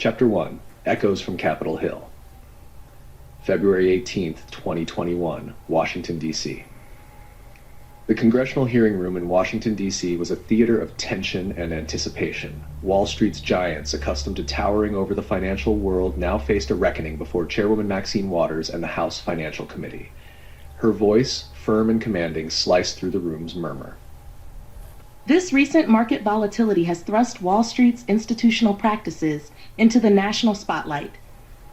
Chapter 1, Echoes from Capitol Hill. February 18th, 2021, Washington, D.C. The Congressional Hearing Room in Washington, D.C. was a theater of tension and anticipation. Wall Street's giants, accustomed to towering over the financial world, now faced a reckoning before Chairwoman Maxine Waters and the House Financial Committee. Her voice, firm and commanding, sliced through the room's murmur. This recent market volatility has thrust Wall Street's institutional practices into the national spotlight,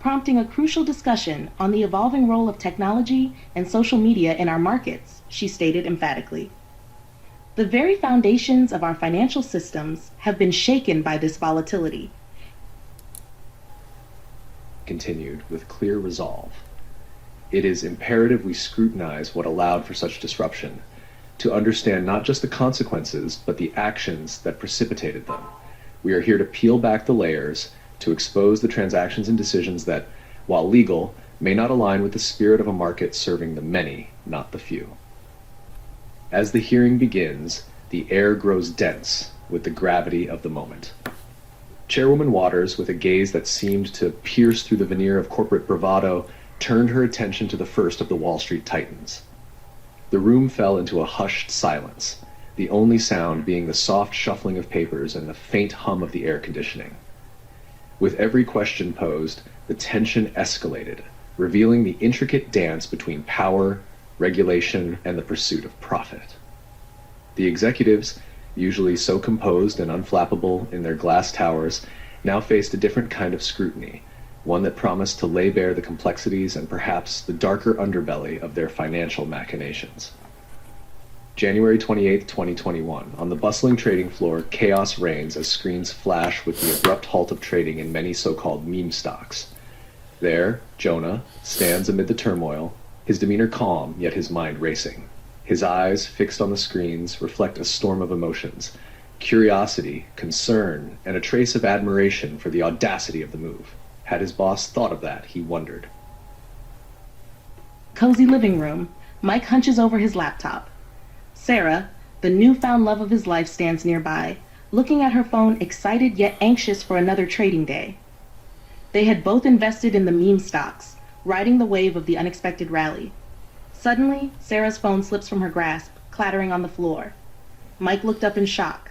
prompting a crucial discussion on the evolving role of technology and social media in our markets, she stated emphatically. The very foundations of our financial systems have been shaken by this volatility. Continued with clear resolve. It is imperative we scrutinize what allowed for such disruption, to understand not just the consequences, but the actions that precipitated them. We are here to peel back the layers, to expose the transactions and decisions that, while legal, may not align with the spirit of a market serving the many, not the few. As the hearing begins, the air grows dense with the gravity of the moment. Chairwoman Waters, with a gaze that seemed to pierce through the veneer of corporate bravado, turned her attention to the first of the Wall Street titans. The room fell into a hushed silence, the only sound being the soft shuffling of papers and the faint hum of the air conditioning. With every question posed, the tension escalated, revealing the intricate dance between power, regulation, and the pursuit of profit. The executives, usually so composed and unflappable in their glass towers, now faced a different kind of scrutiny, one that promised to lay bare the complexities and perhaps the darker underbelly of their financial machinations. January 28, 2021. On the bustling trading floor, chaos reigns as screens flash with the abrupt halt of trading in many so-called meme stocks. There, Jonah stands amid the turmoil, his demeanor calm, yet his mind racing. His eyes, fixed on the screens, reflect a storm of emotions: curiosity, concern, and a trace of admiration for the audacity of the move. Had his boss thought of that, he wondered. Cozy living room. Mike hunches over his laptop. Sarah, the newfound love of his life, stands nearby, looking at her phone, excited yet anxious for another trading day. They had both invested in the meme stocks, riding the wave of the unexpected rally. Suddenly, Sarah's phone slips from her grasp, clattering on the floor. Mike looked up in shock.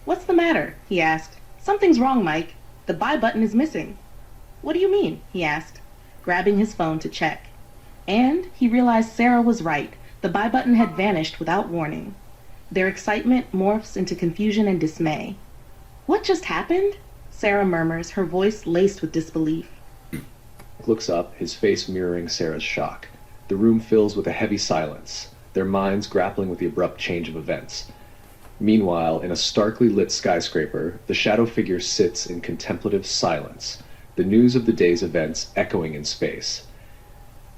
"What's the matter?" he asked. "Something's wrong, Mike. The buy button is missing." "What do you mean?" he asked, grabbing his phone to check. And he realized Sarah was right. The buy button had vanished without warning. Their excitement morphs into confusion and dismay. "What just happened?" Sarah murmurs, her voice laced with disbelief. Looks up, his face mirroring Sarah's shock. The room fills with a heavy silence, their minds grappling with the abrupt change of events. Meanwhile, in a starkly lit skyscraper, the shadow figure sits in contemplative silence, the news of the day's events echoing in space.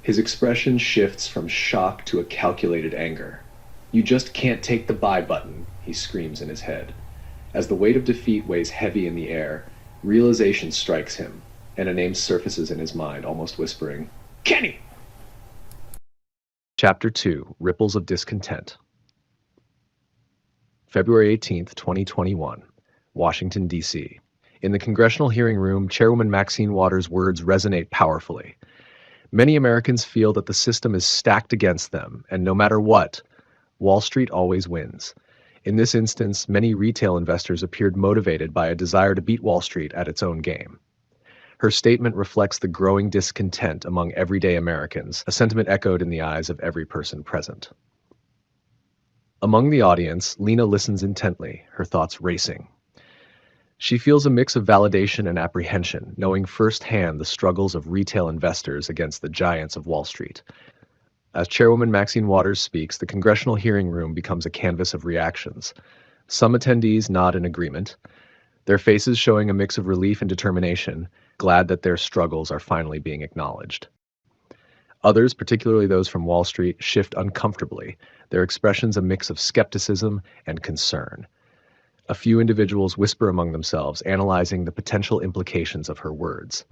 His expression shifts from shock to a calculated anger. "You just can't take the buy button," he screams in his head. As the weight of defeat weighs heavy in the air, realization strikes him, and a name surfaces in his mind, almost whispering, "Kenny!" Chapter 2, Ripples of Discontent. February 18th, 2021, Washington, D.C. In the Congressional Hearing Room, Chairwoman Maxine Waters' words resonate powerfully. Many Americans feel that the system is stacked against them, and no matter what, Wall Street always wins. In this instance, many retail investors appeared motivated by a desire to beat Wall Street at its own game. Her statement reflects the growing discontent among everyday Americans, a sentiment echoed in the eyes of every person present. Among the audience, Lena listens intently, her thoughts racing. She feels a mix of validation and apprehension, knowing firsthand the struggles of retail investors against the giants of Wall Street. As Chairwoman Maxine Waters speaks, the Congressional Hearing Room becomes a canvas of reactions. Some attendees nod in agreement, their faces showing a mix of relief and determination, glad that their struggles are finally being acknowledged. Others, particularly those from Wall Street, shift uncomfortably, their expressions a mix of skepticism and concern. A few individuals whisper among themselves, analyzing the potential implications of her words.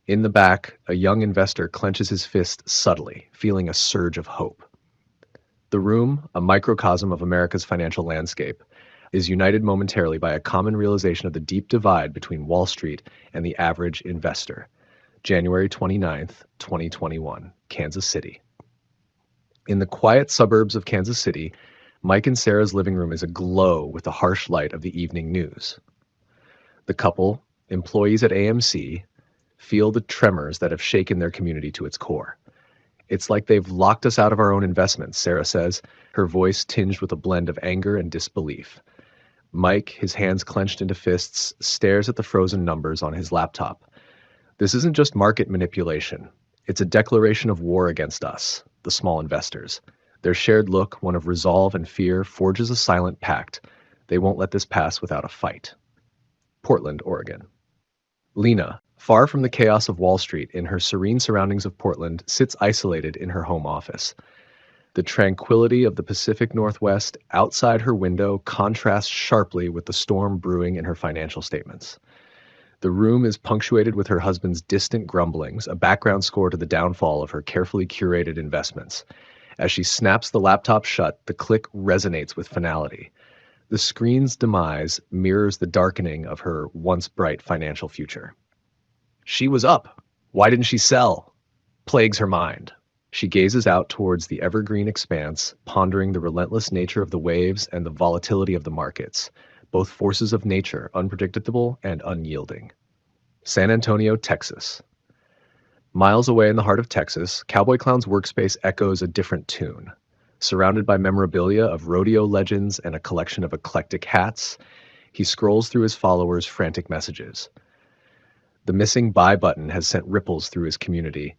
In the back, a young investor clenches his fist subtly, feeling a surge of hope. The room, a microcosm of America's financial landscape, is united momentarily by a common realization of the deep divide between Wall Street and the average investor. January 29th, 2021, Kansas City. In the quiet suburbs of Kansas City, Mike and Sarah's living room is aglow with the harsh light of the evening news. The couple, employees at AMC, feel the tremors that have shaken their community to its core. It's like they've locked us out of our own investments, Sarah says, her voice tinged with a blend of anger and disbelief. Mike, his hands clenched into fists, stares at the frozen numbers on his laptop. This isn't just market manipulation. It's a declaration of war against us, the small investors. Their shared look, one of resolve and fear, forges a silent pact. They won't let this pass without a fight. Portland, Oregon. Lena, far from the chaos of Wall Street, in her serene surroundings of Portland, sits isolated in her home office. The tranquility of the Pacific Northwest outside her window contrasts sharply with the storm brewing in her financial statements. The room is punctuated with her husband's distant grumblings, a background score to the downfall of her carefully curated investments. As she snaps the laptop shut, the click resonates with finality. The screen's demise mirrors the darkening of her once bright financial future. She was up. Why didn't she sell? Plagues her mind. She gazes out towards the evergreen expanse, pondering the relentless nature of the waves and the volatility of the markets, both forces of nature, unpredictable and unyielding. San Antonio, Texas. Miles away in the heart of Texas, Cowboy Clown's workspace echoes a different tune. Surrounded by memorabilia of rodeo legends and a collection of eclectic hats, he scrolls through his followers' frantic messages. The missing buy button has sent ripples through his community,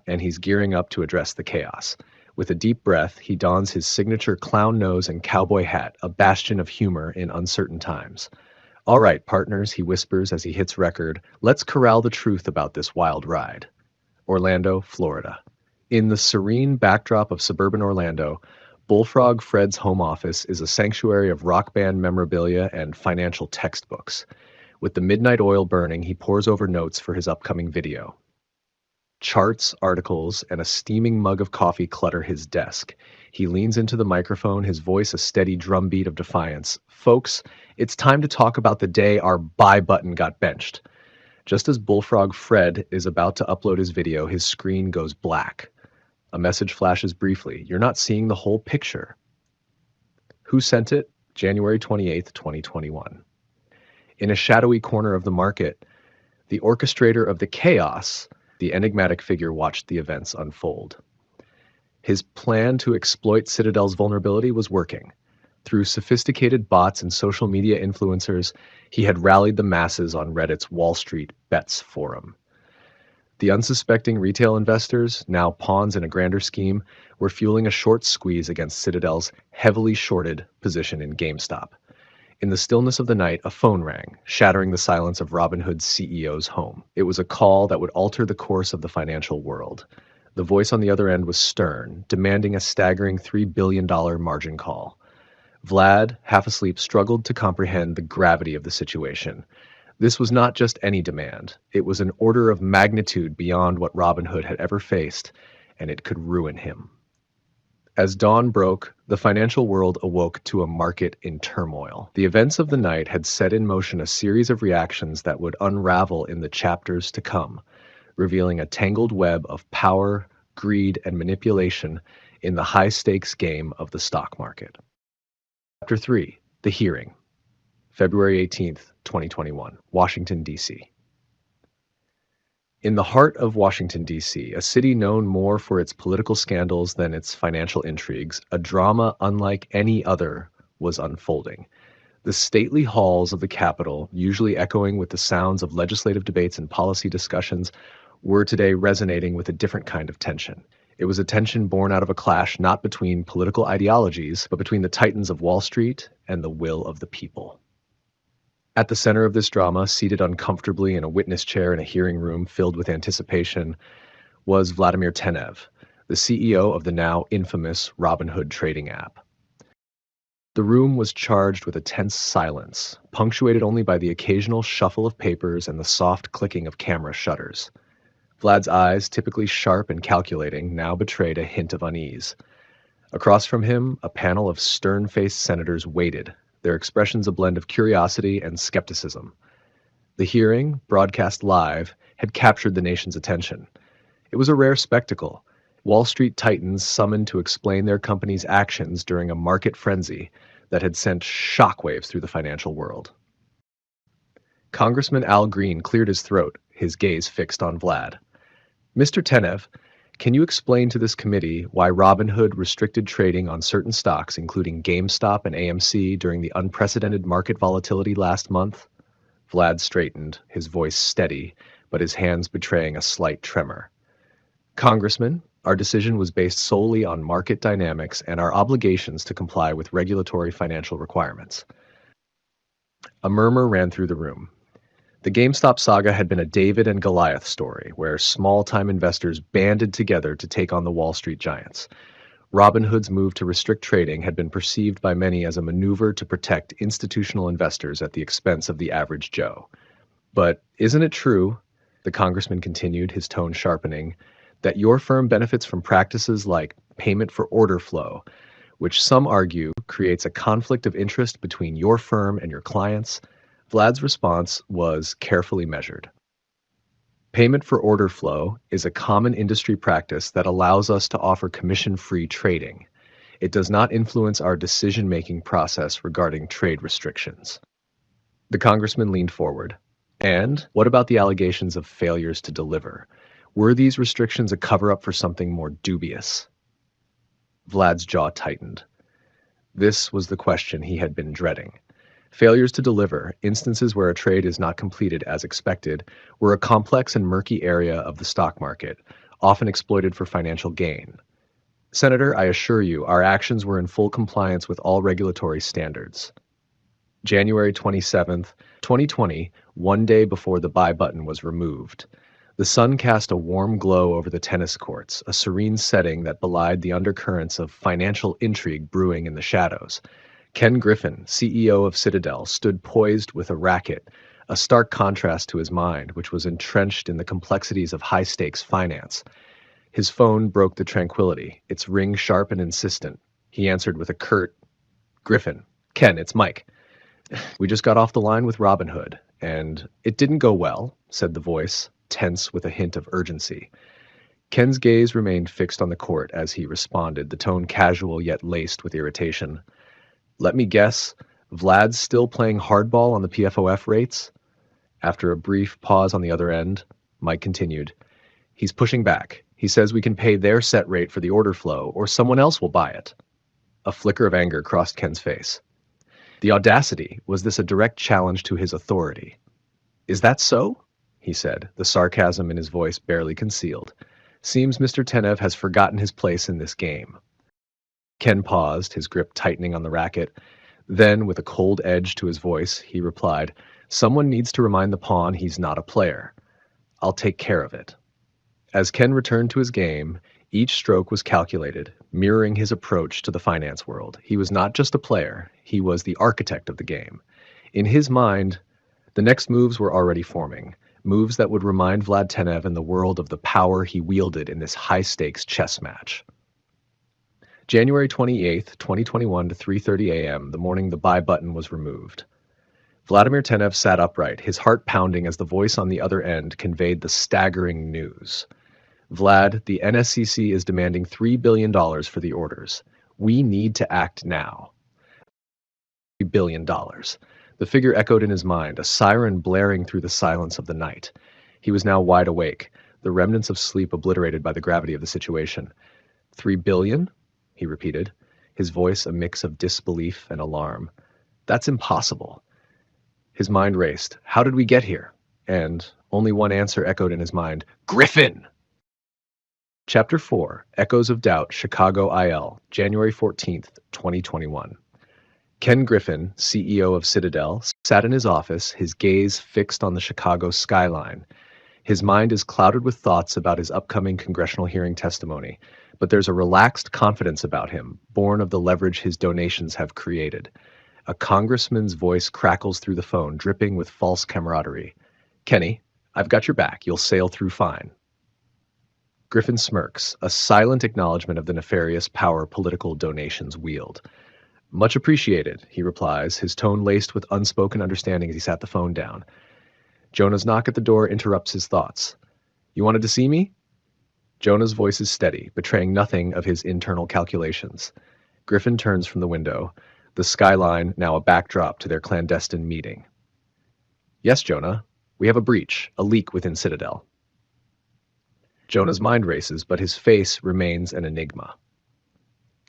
and he's gearing up to address the chaos. With a deep breath, he dons his signature clown nose and cowboy hat, a bastion of humor in uncertain times. All right, partners, he whispers as he hits record, let's corral the truth about this wild ride. Orlando, Florida. In the serene backdrop of suburban Orlando, Bullfrog Fred's home office is a sanctuary of rock band memorabilia and financial textbooks. With the midnight oil burning, he pores over notes for his upcoming video. Charts, articles, and a steaming mug of coffee clutter his desk. He leans into the microphone, his voice a steady drumbeat of defiance. Folks, it's time to talk about the day our buy button got benched. Just as Bullfrog Fred is about to upload his video, his screen goes black. A message flashes briefly. You're not seeing the whole picture. Who sent it? January 28th, 2021. In a shadowy corner of the market, the orchestrator of the chaos, the enigmatic figure, watched the events unfold. His plan to exploit Citadel's vulnerability was working. Through sophisticated bots and social media influencers, he had rallied the masses on Reddit's Wall Street Bets forum. The unsuspecting retail investors, now pawns in a grander scheme, were fueling a short squeeze against Citadel's heavily shorted position in GameStop. In the stillness of the night, a phone rang, shattering the silence of Robinhood's CEO's home. It was a call that would alter the course of the financial world. The voice on the other end was stern, demanding a staggering $3 billion margin call. Vlad, half asleep, struggled to comprehend the gravity of the situation. This was not just any demand. It was an order of magnitude beyond what Robinhood had ever faced, and it could ruin him. As dawn broke, the financial world awoke to a market in turmoil. The events of the night had set in motion a series of reactions that would unravel in the chapters to come, revealing a tangled web of power, greed, and manipulation in the high-stakes game of the stock market. Chapter 3. The Hearing. February 18th, 2021, Washington, D.C. In the heart of Washington, D.C., a city known more for its political scandals than its financial intrigues, a drama unlike any other was unfolding. The stately halls of the Capitol, usually echoing with the sounds of legislative debates and policy discussions, were today resonating with a different kind of tension. It was a tension born out of a clash not between political ideologies, but between the titans of Wall Street and the will of the people. At the center of this drama, seated uncomfortably in a witness chair in a hearing room filled with anticipation, was Vladimir Tenev, the CEO of the now infamous Robinhood trading app. The room was charged with a tense silence, punctuated only by the occasional shuffle of papers and the soft clicking of camera shutters. Vlad's eyes, typically sharp and calculating, now betrayed a hint of unease. Across from him, a panel of stern-faced senators waited, their expressions a blend of curiosity and skepticism. The hearing, broadcast live, had captured the nation's attention. It was a rare spectacle. Wall Street titans summoned to explain their company's actions during a market frenzy that had sent shockwaves through the financial world. Congressman Al Green cleared his throat, his gaze fixed on Vlad. Mr. Tenev, can you explain to this committee why Robinhood restricted trading on certain stocks, including GameStop and AMC, during the unprecedented market volatility last month? Vlad straightened, his voice steady, but his hands betraying a slight tremor. Congressman, our decision was based solely on market dynamics and our obligations to comply with regulatory financial requirements. A murmur ran through the room. The GameStop saga had been a David and Goliath story, where small-time investors banded together to take on the Wall Street giants. Robinhood's move to restrict trading had been perceived by many as a maneuver to protect institutional investors at the expense of the average Joe. But isn't it true, the congressman continued, his tone sharpening, that your firm benefits from practices like payment for order flow, which some argue creates a conflict of interest between your firm and your clients? Vlad's response was carefully measured. Payment for order flow is a common industry practice that allows us to offer commission-free trading. It does not influence our decision-making process regarding trade restrictions. The congressman leaned forward. And what about the allegations of failures to deliver? Were these restrictions a cover-up for something more dubious? Vlad's jaw tightened. This was the question he had been dreading. Failures to deliver, instances where a trade is not completed as expected, were a complex and murky area of the stock market, often exploited for financial gain. Senator, I assure you, our actions were in full compliance with all regulatory standards. January 27th, 2020, one day before the buy button was removed. The sun cast a warm glow over the tennis courts, a serene setting that belied the undercurrents of financial intrigue brewing in the shadows. Ken Griffin, CEO of Citadel, stood poised with a racket, a stark contrast to his mind, which was entrenched in the complexities of high-stakes finance. His phone broke the tranquility, its ring sharp and insistent. He answered with a curt, "Griffin, Ken, it's Mike. We just got off the line with Robinhood, and it didn't go well," said the voice, tense with a hint of urgency. Ken's gaze remained fixed on the court as he responded, the tone casual yet laced with irritation. "Let me guess, Vlad's still playing hardball on the PFOF rates?" After a brief pause on the other end, Mike continued, "He's pushing back. He says we can pay their set rate for the order flow, or someone else will buy it." A flicker of anger crossed Ken's face. The audacity, was this a direct challenge to his authority? "Is that so?" he said, the sarcasm in his voice barely concealed. "Seems Mr. Tenev has forgotten his place in this game." Ken paused, his grip tightening on the racket. Then, with a cold edge to his voice, he replied, "Someone needs to remind the pawn he's not a player. I'll take care of it." As Ken returned to his game, each stroke was calculated, mirroring his approach to the finance world. He was not just a player, he was the architect of the game. In his mind, the next moves were already forming, moves that would remind Vlad Tenev and the world of the power he wielded in this high-stakes chess match. January 28th, 2021 to 3:30 a.m., the morning the buy button was removed. Vladimir Tenev sat upright, his heart pounding as the voice on the other end conveyed the staggering news. "Vlad, the NSCC is demanding $3 billion for the orders. We need to act now." $3 billion. The figure echoed in his mind, a siren blaring through the silence of the night. He was now wide awake, the remnants of sleep obliterated by the gravity of the situation. $3 billion? He repeated, his voice a mix of disbelief and alarm. "That's impossible." His mind raced. How did we get here? And only one answer echoed in his mind. Griffin! Chapter 4, Echoes of Doubt, Chicago IL, January 14th, 2021. Ken Griffin, CEO of Citadel, sat in his office, his gaze fixed on the Chicago skyline. His mind is clouded with thoughts about his upcoming congressional hearing testimony, but there's a relaxed confidence about him, born of the leverage his donations have created. A congressman's voice crackles through the phone, dripping with false camaraderie. "Kenny, I've got your back. You'll sail through fine." Griffin smirks, a silent acknowledgement of the nefarious power political donations wield. Much appreciated, he replies, his tone laced with unspoken understanding as he sat the phone down. Jonah's knock at the door interrupts his thoughts. You wanted to see me? Jonah's voice is steady, betraying nothing of his internal calculations. Griffin turns from the window, the skyline now a backdrop to their clandestine meeting. Yes, Jonah. We have a breach, a leak within Citadel. Jonah's mind races, but his face remains an enigma.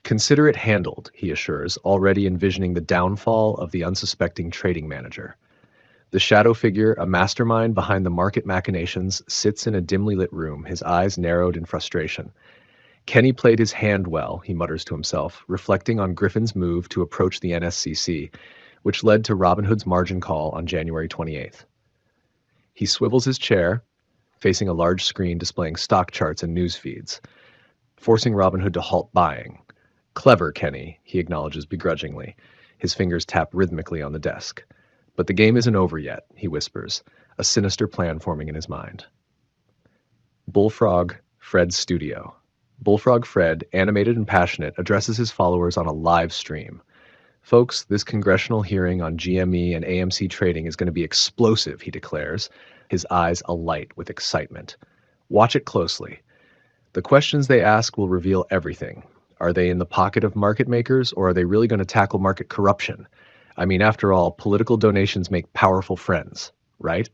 Consider it handled, he assures, already envisioning the downfall of the unsuspecting trading manager. The shadow figure, a mastermind behind the market machinations, sits in a dimly lit room, his eyes narrowed in frustration. Kenny played his hand well, he mutters to himself, reflecting on Griffin's move to approach the NSCC, which led to Robin Hood's margin call on January 28th. He swivels his chair, facing a large screen displaying stock charts and news feeds, forcing Robin Hood to halt buying. Clever, Kenny, he acknowledges begrudgingly. His fingers tap rhythmically on the desk. But the game isn't over yet, he whispers, a sinister plan forming in his mind. Bullfrog Fred's studio. Bullfrog Fred, animated and passionate, addresses his followers on a live stream. Folks, this congressional hearing on GME and AMC trading is going to be explosive, he declares, his eyes alight with excitement. Watch it closely. The questions they ask will reveal everything. Are they in the pocket of market makers, or are they really going to tackle market corruption? I mean, after all, political donations make powerful friends, right?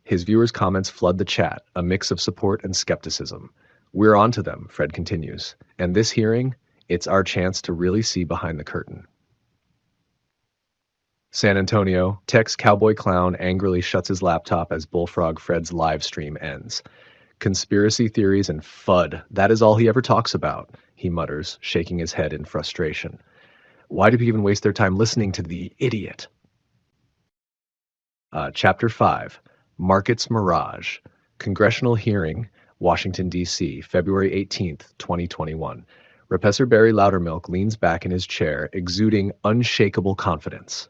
His viewers' comments flood the chat, a mix of support and skepticism. We're on to them, Fred continues. And this hearing, it's our chance to really see behind the curtain. San Antonio, Tex Cowboy Clown angrily shuts his laptop as Bullfrog Fred's live stream ends. Conspiracy theories and FUD, that is all he ever talks about, he mutters, shaking his head in frustration. Why do people even waste their time listening to the idiot? Chapter 5, Markets Mirage, Congressional Hearing, Washington, D.C., February 18th, 2021. Professor Barry Loudermilk leans back in his chair, exuding unshakable confidence.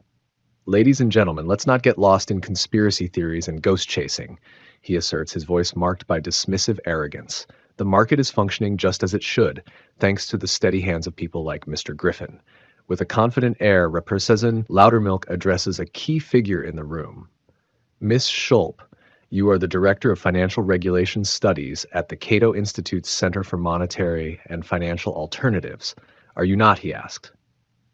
Ladies and gentlemen, let's not get lost in conspiracy theories and ghost chasing, he asserts, his voice marked by dismissive arrogance. The market is functioning just as it should, thanks to the steady hands of people like Mr. Griffin. With a confident air, Representative Loudermilk addresses a key figure in the room. Miss Schulp, you are the Director of Financial Regulation Studies at the Cato Institute's Center for Monetary and Financial Alternatives. Are you not, he asked.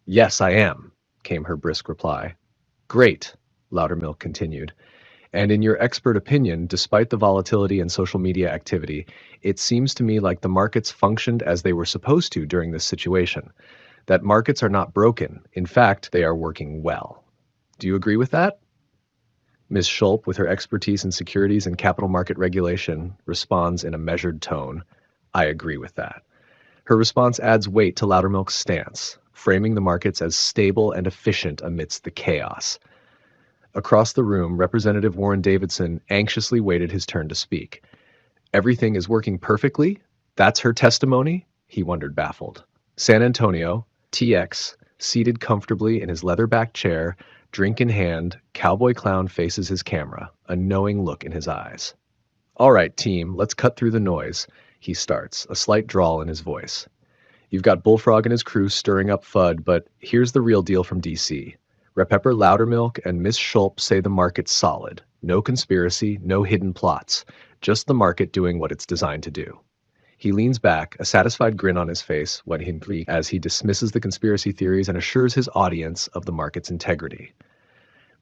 Yes, I am, came her brisk reply. Great, Loudermilk continued. And in your expert opinion, despite the volatility and social media activity, it seems to me like the markets functioned as they were supposed to during this situation. That markets are not broken. In fact, they are working well. Do you agree with that? Ms. Schulp, with her expertise in securities and capital market regulation, responds in a measured tone. I agree with that. Her response adds weight to Loudermilk's stance, framing the markets as stable and efficient amidst the chaos. Across the room, Representative Warren Davidson anxiously waited his turn to speak. Everything is working perfectly? That's her testimony? He wondered, baffled. San Antonio, TX, seated comfortably in his leather-backed chair, drink in hand, Cowboy Clown faces his camera, a knowing look in his eyes. All right, team, let's cut through the noise, he starts, a slight drawl in his voice. You've got Bullfrog and his crew stirring up FUD, but here's the real deal from D.C. Rep. Loudermilk and Miss Schulp say the market's solid. No conspiracy, no hidden plots. Just the market doing what it's designed to do. He leans back, a satisfied grin on his face as he dismisses the conspiracy theories and assures his audience of the market's integrity.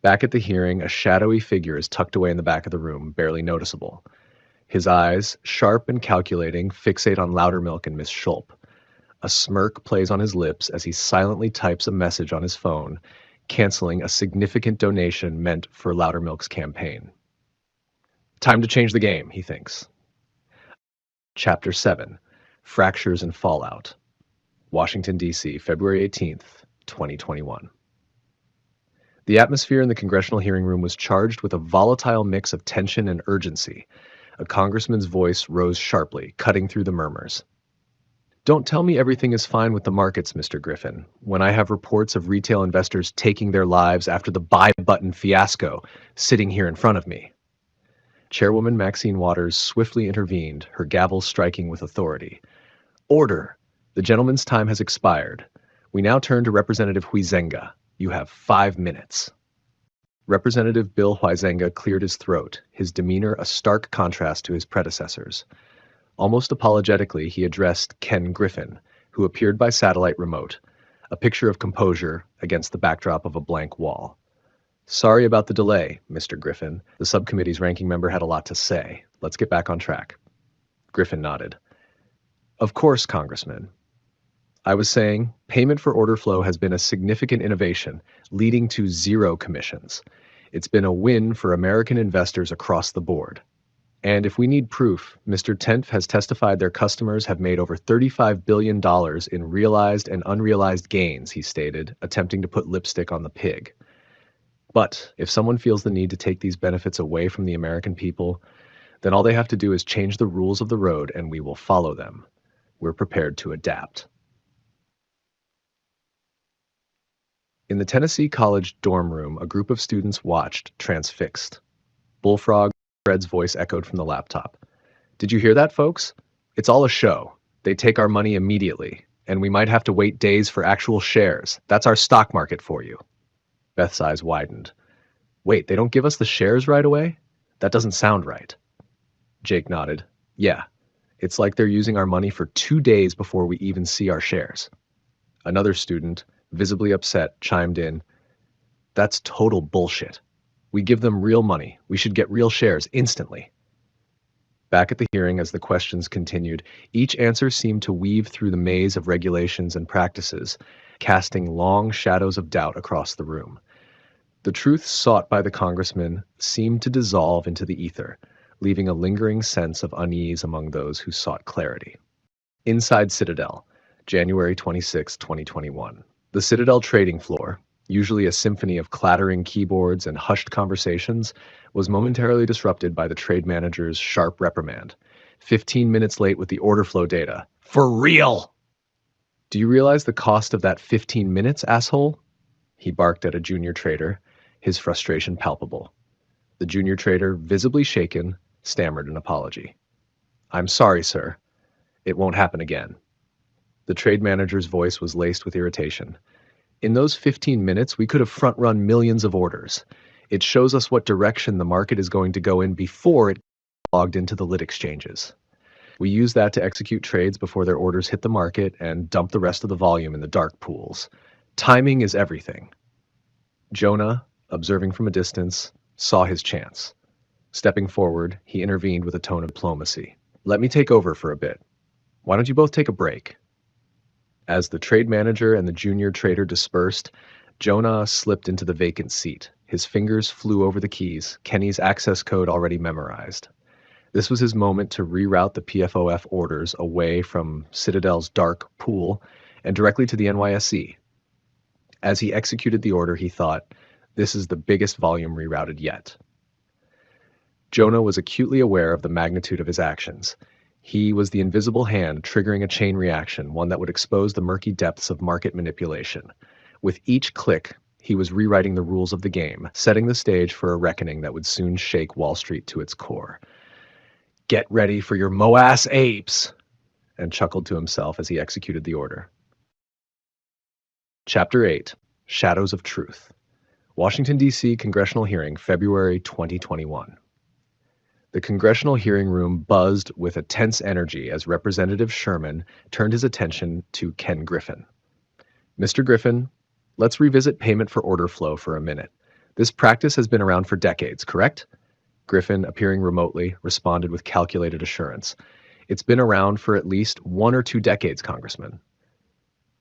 Back at the hearing, a shadowy figure is tucked away in the back of the room, barely noticeable. His eyes, sharp and calculating, fixate on Loudermilk and Miss Schulp. A smirk plays on his lips as he silently types a message on his phone, canceling a significant donation meant for Loudermilk's campaign. Time to change the game, he thinks. Chapter 7, Fractures and Fallout. Washington, D.C., February 18th, 2021. The atmosphere in the congressional hearing room was charged with a volatile mix of tension and urgency. A congressman's voice rose sharply, cutting through the murmurs. Don't tell me everything is fine with the markets, Mr. Griffin, when I have reports of retail investors taking their lives after the buy button fiasco sitting here in front of me. Chairwoman Maxine Waters swiftly intervened, her gavel striking with authority. Order! The gentleman's time has expired. We now turn to Representative Huizenga. You have 5 minutes. Representative Bill Huizenga cleared his throat, his demeanor a stark contrast to his predecessors. Almost apologetically, he addressed Ken Griffin, who appeared by satellite remote, a picture of composure against the backdrop of a blank wall. Sorry about the delay, Mr. Griffin. The subcommittee's ranking member had a lot to say. Let's get back on track. Griffin nodded. Of course, Congressman. I was saying, payment for order flow has been a significant innovation, leading to zero commissions. It's been a win for American investors across the board. And if we need proof, Mr. Tenf has testified their customers have made over $35 billion in realized and unrealized gains, he stated, attempting to put lipstick on the pig. But if someone feels the need to take these benefits away from the American people, then all they have to do is change the rules of the road and we will follow them. We're prepared to adapt. In the Tennessee College dorm room, a group of students watched, transfixed. Bullfrog, Fred's voice echoed from the laptop. Did you hear that, folks? It's all a show. They take our money immediately, and we might have to wait days for actual shares. That's our stock market for you. Beth's eyes widened. Wait, they don't give us the shares right away? That doesn't sound right. Jake nodded. Yeah, it's like they're using our money for 2 days before we even see our shares. Another student, visibly upset, chimed in. That's total bullshit. We give them real money. We should get real shares instantly. Back at the hearing, as the questions continued, each answer seemed to weave through the maze of regulations and practices, casting long shadows of doubt across the room. The truth sought by the congressman seemed to dissolve into the ether, leaving a lingering sense of unease among those who sought clarity. Inside Citadel, January 26, 2021. The Citadel trading floor, usually a symphony of clattering keyboards and hushed conversations, was momentarily disrupted by the trade manager's sharp reprimand. 15 minutes late with the order flow data. For real! Do you realize the cost of that 15 minutes, asshole? He barked at a junior trader, his frustration palpable. The junior trader, visibly shaken, stammered an apology. I'm sorry, sir. It won't happen again. The trade manager's voice was laced with irritation. In those 15 minutes, we could have front-run millions of orders. It shows us what direction the market is going to go in before it logged into the lit exchanges. We use that to execute trades before their orders hit the market and dump the rest of the volume in the dark pools. Timing is everything. Jonah, observing from a distance, saw his chance. Stepping forward, he intervened with a tone of diplomacy. Let me take over for a bit. Why don't you both take a break? As the trade manager and the junior trader dispersed, Jonah slipped into the vacant seat. His fingers flew over the keys, Kenny's access code already memorized. This was his moment to reroute the PFOF orders away from Citadel's dark pool and directly to the NYSE. As he executed the order, he thought, this is the biggest volume rerouted yet. Jonah was acutely aware of the magnitude of his actions. He was the invisible hand triggering a chain reaction, one that would expose the murky depths of market manipulation. With each click, he was rewriting the rules of the game, setting the stage for a reckoning that would soon shake Wall Street to its core. Get ready for your Moass apes, and chuckled to himself as he executed the order. Chapter 8, Shadows of Truth. Washington, D.C. Congressional Hearing, February 2021. The Congressional Hearing room buzzed with a tense energy as Representative Sherman turned his attention to Ken Griffin. Mr. Griffin, let's revisit payment for order flow for a minute. This practice has been around for decades, correct? Griffin, appearing remotely, responded with calculated assurance. It's been around for at least 1 or 2 decades, Congressman.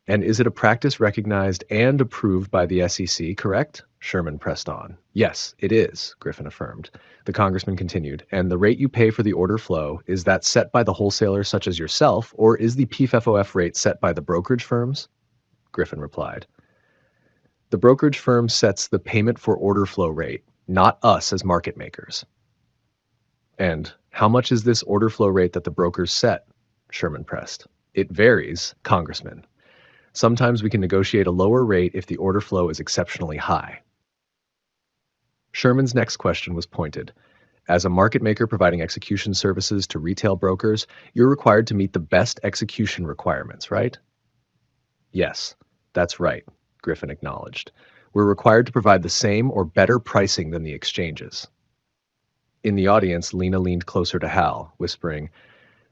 And is it a practice recognized and approved by the SEC, correct? Sherman pressed on. Yes, it is, Griffin affirmed. The congressman continued, and the rate you pay for the order flow, is that set by the wholesaler such as yourself, or is the PFOF rate set by the brokerage firms? Griffin replied. The brokerage firm sets the payment for order flow rate, not us as market makers. And how much is this order flow rate that the brokers set? Sherman pressed. It varies, Congressman. Sometimes we can negotiate a lower rate if the order flow is exceptionally high. Sherman's next question was pointed. As a market maker providing execution services to retail brokers, you're required to meet the best execution requirements, right? Yes. That's right, Griffin acknowledged. We're required to provide the same or better pricing than the exchanges. In the audience, Lena leaned closer to Hal, whispering,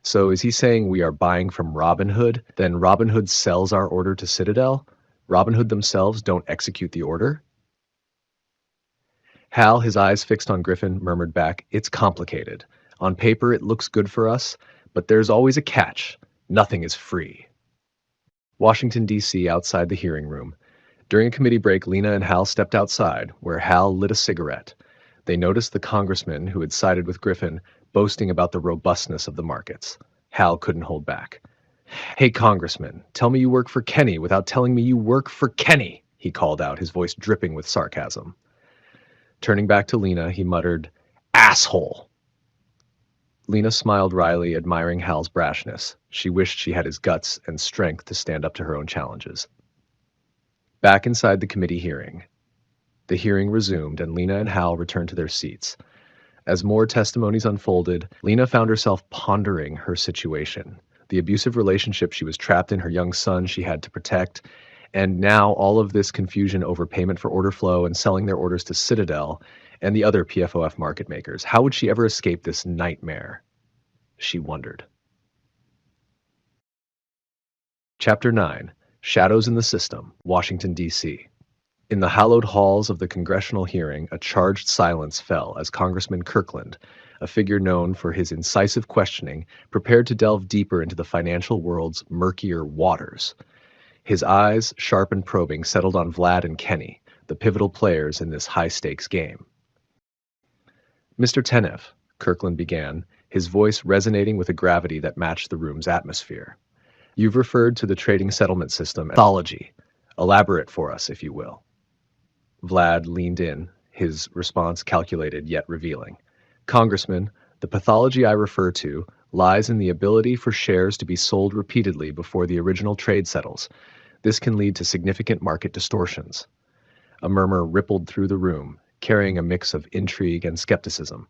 "So is he saying we are buying from Robin Hood? Then Robin Hood sells our order to Citadel? Robin Hood themselves don't execute the order?" Hal, his eyes fixed on Griffin, murmured back, "It's complicated. On paper, it looks good for us, but there's always a catch. Nothing is free." Washington, D.C., outside the hearing room. During a committee break, Lena and Hal stepped outside, where Hal lit a cigarette. They noticed the congressman who had sided with Griffin boasting about the robustness of the markets. Hal couldn't hold back. "Hey, Congressman, tell me you work for Kenny without telling me you work for Kenny," he called out, his voice dripping with sarcasm. Turning back to Lena, he muttered, "Asshole!" Lena smiled wryly, admiring Hal's brashness. She wished she had his guts and strength to stand up to her own challenges. Back inside the committee hearing. The hearing resumed, and Lena and Hal returned to their seats. As more testimonies unfolded, Lena found herself pondering her situation. The abusive relationship she was trapped in, her young son she had to protect, and now all of this confusion over payment for order flow and selling their orders to Citadel and the other PFOF market makers. How would she ever escape this nightmare? She wondered. Chapter 9. Shadows in the System, Washington, D.C. In the hallowed halls of the Congressional Hearing, a charged silence fell as Congressman Kirkland, a figure known for his incisive questioning, prepared to delve deeper into the financial world's murkier waters. His eyes, sharp and probing, settled on Vlad and Kenny, the pivotal players in this high-stakes game. "Mr. Tenev," Kirkland began, his voice resonating with a gravity that matched the room's atmosphere. "You've referred to the trading settlement system as pathology. Elaborate for us, if you will." Vlad leaned in, his response calculated yet revealing. "Congressman, the pathology I refer to lies in the ability for shares to be sold repeatedly before the original trade settles. This can lead to significant market distortions." A murmur rippled through the room, carrying a mix of intrigue and skepticism.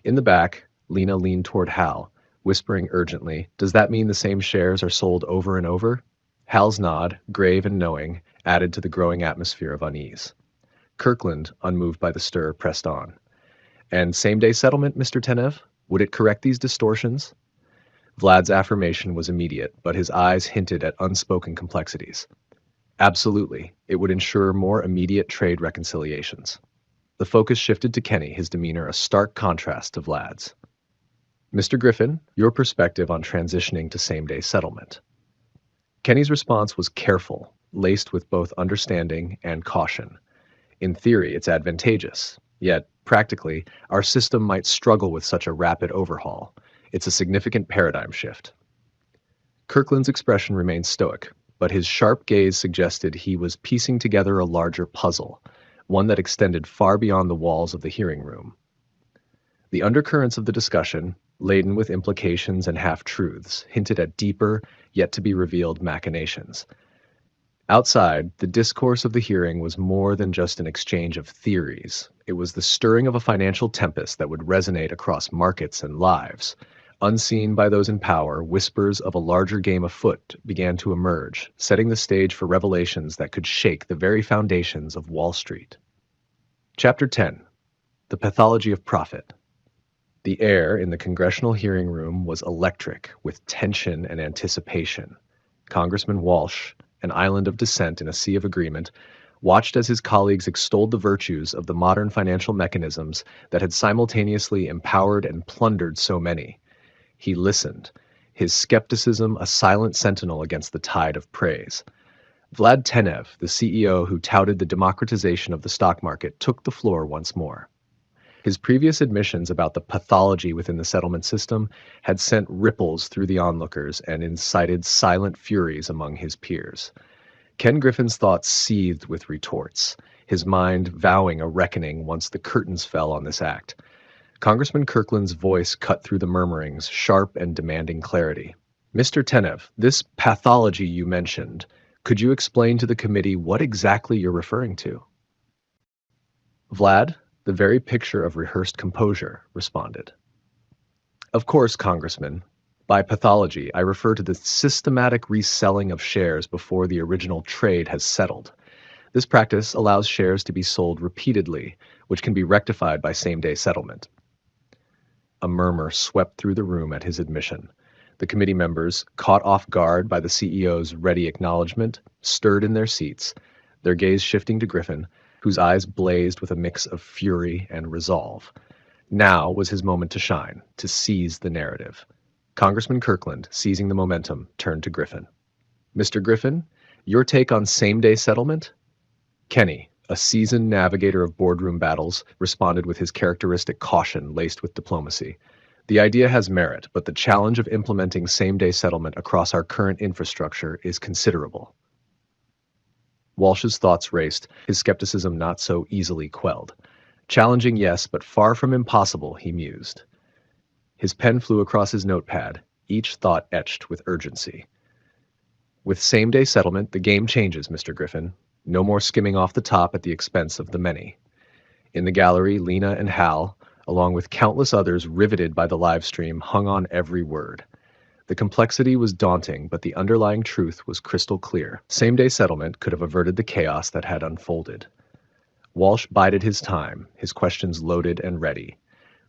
In the back, Lena leaned toward Hal, whispering urgently, "Does that mean the same shares are sold over and over?" Hal's nod, grave and knowing, added to the growing atmosphere of unease. Kirkland, unmoved by the stir, pressed on. "And same-day settlement, Mr. Tenev? Would it correct these distortions?" Vlad's affirmation was immediate, but his eyes hinted at unspoken complexities. "Absolutely. It would ensure more immediate trade reconciliations." The focus shifted to Kenny, his demeanor a stark contrast to Vlad's. "Mr. Griffin, your perspective on transitioning to same-day settlement." Kenny's response was careful, laced with both understanding and caution. "In theory, it's advantageous. Yet, practically, our system might struggle with such a rapid overhaul. It's a significant paradigm shift." Kirkland's expression remained stoic, but his sharp gaze suggested he was piecing together a larger puzzle, one that extended far beyond the walls of the hearing room. The undercurrents of the discussion, laden with implications and half-truths, hinted at deeper, yet-to-be-revealed machinations. Outside, the discourse of the hearing was more than just an exchange of theories. It was the stirring of a financial tempest that would resonate across markets and lives. Unseen by those in power, whispers of a larger game afoot began to emerge, setting the stage for revelations that could shake the very foundations of Wall Street. Chapter 10. The Pathology of Prophet. The air in the Congressional Hearing Room was electric with tension and anticipation. Congressman Walsh, an island of dissent in a sea of agreement, watched as his colleagues extolled the virtues of the modern financial mechanisms that had simultaneously empowered and plundered so many. He listened, his skepticism a silent sentinel against the tide of praise. Vlad Tenev, the CEO who touted the democratization of the stock market, took the floor once more. His previous admissions about the pathology within the settlement system had sent ripples through the onlookers and incited silent furies among his peers. Ken Griffin's thoughts seethed with retorts, his mind vowing a reckoning once the curtains fell on this act. Congressman Kirkland's voice cut through the murmurings, sharp and demanding clarity. "Mr. Tenev, this pathology you mentioned, could you explain to the committee what exactly you're referring to?" Vlad, the very picture of rehearsed composure, responded. "Of course, Congressman. By pathology, I refer to the systematic reselling of shares before the original trade has settled. This practice allows shares to be sold repeatedly, which can be rectified by same-day settlement. A murmur swept through the room at his admission. The committee members, caught off guard by the CEO's ready acknowledgement, stirred in their seats, their gaze shifting to Griffin, whose eyes blazed with a mix of fury and resolve. Now was his moment to shine, to seize the narrative. Congressman Kirkland, seizing the momentum, turned to Griffin. Mr. Griffin, your take on same-day settlement? Kenny, a seasoned navigator of boardroom battles, responded with his characteristic caution laced with diplomacy. The idea has merit, but the challenge of implementing same-day settlement across our current infrastructure is considerable. Walsh's thoughts raced, his skepticism not so easily quelled. Challenging, yes, but far from impossible, he mused. His pen flew across his notepad, each thought etched with urgency. With same-day settlement, the game changes, Mr. Griffin. No more skimming off the top at the expense of the many. In the gallery, Lena and Hal, along with countless others riveted by the live stream, hung on every word. The complexity was daunting, but the underlying truth was crystal clear. Same-day settlement could have averted the chaos that had unfolded. Walsh bided his time, his questions loaded and ready.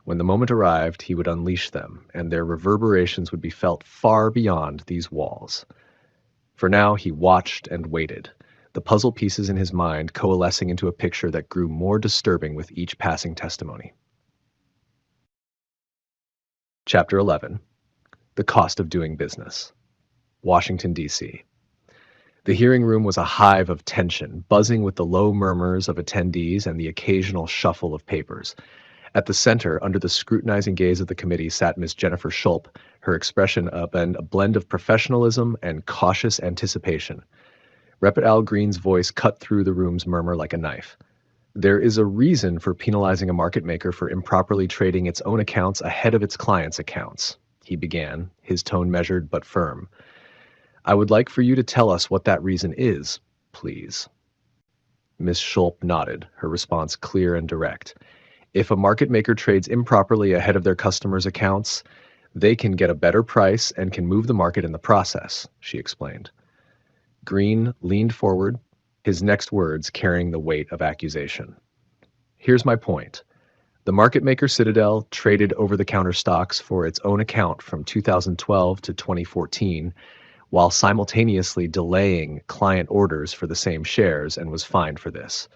When the moment arrived, he would unleash them, and their reverberations would be felt far beyond these walls. For now, he watched and waited, the puzzle pieces in his mind coalescing into a picture that grew more disturbing with each passing testimony. Chapter 11. The Cost of Doing Business. Washington, D.C. The hearing room was a hive of tension, buzzing with the low murmurs of attendees and the occasional shuffle of papers. At the center, under the scrutinizing gaze of the committee, sat Miss Jennifer Schulp, her expression a blend of professionalism and cautious anticipation. Rep. Al Green's voice cut through the room's murmur like a knife. There is a reason for penalizing a market maker for improperly trading its own accounts ahead of its clients' accounts, he began, his tone measured but firm. I would like for you to tell us what that reason is, please. Miss Schulp nodded, her response clear and direct. If a market maker trades improperly ahead of their customers' accounts, they can get a better price and can move the market in the process, she explained. Green leaned forward, his next words carrying the weight of accusation. Here's my point. The market maker Citadel traded over-the-counter stocks for its own account from 2012 to 2014, while simultaneously delaying client orders for the same shares and was fined for this.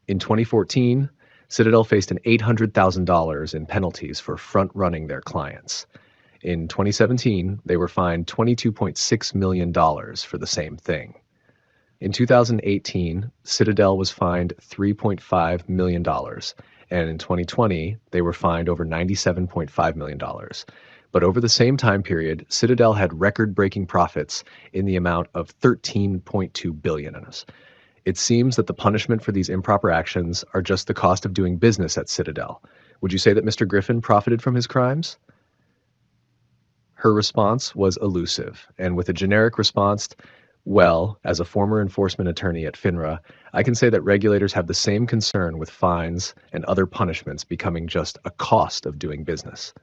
In 2014, Citadel faced an $800,000 in penalties for front-running their clients. In 2017, they were fined $22.6 million for the same thing. In 2018, Citadel was fined $3.5 million, and in 2020, they were fined over $97.5 million. But over the same time period, Citadel had record-breaking profits in the amount of $13.2 billion. It seems that the punishment for these improper actions are just the cost of doing business at Citadel. Would you say that Mr. Griffin profited from his crimes? Her response was elusive, and with a generic response, well, as a former enforcement attorney at FINRA, I can say that regulators have the same concern with fines and other punishments becoming just a cost of doing business.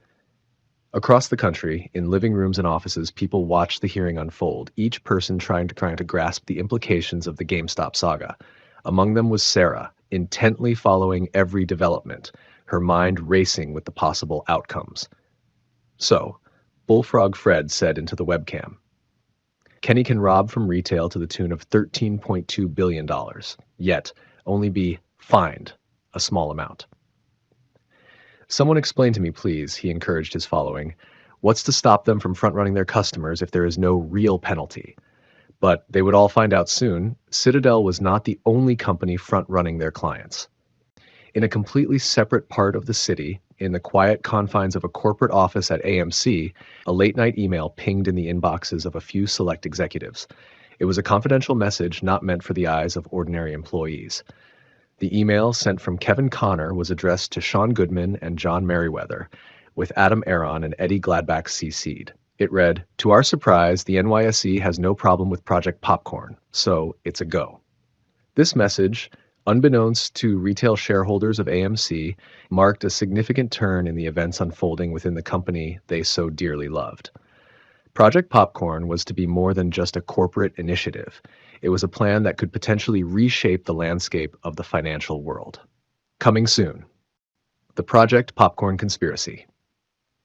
Across the country, in living rooms and offices, people watched the hearing unfold, each person trying to grasp the implications of the GameStop saga. Among them was Sarah, intently following every development, her mind racing with the possible outcomes. So, Bullfrog Fred said into the webcam, Kenny can rob from retail to the tune of $13.2 billion, yet only be fined a small amount. Someone explain to me, please, he encouraged his following, what's to stop them from front-running their customers if there is no real penalty? But they would all find out soon, Citadel was not the only company front-running their clients. In a completely separate part of the city, in the quiet confines of a corporate office at AMC, a late-night email pinged in the inboxes of a few select executives. It was a confidential message not meant for the eyes of ordinary employees. The email sent from Kevin Connor was addressed to Sean Goodman and John Merriweather, with Adam Aron and Eddie Gladbach CC'd. It read, To our surprise, the NYSE has no problem with Project Popcorn, so it's a go. This message, unbeknownst to retail shareholders of AMC, marked a significant turn in the events unfolding within the company they so dearly loved. Project Popcorn was to be more than just a corporate initiative. It was a plan that could potentially reshape the landscape of the financial world. Coming soon. The Project Popcorn Conspiracy.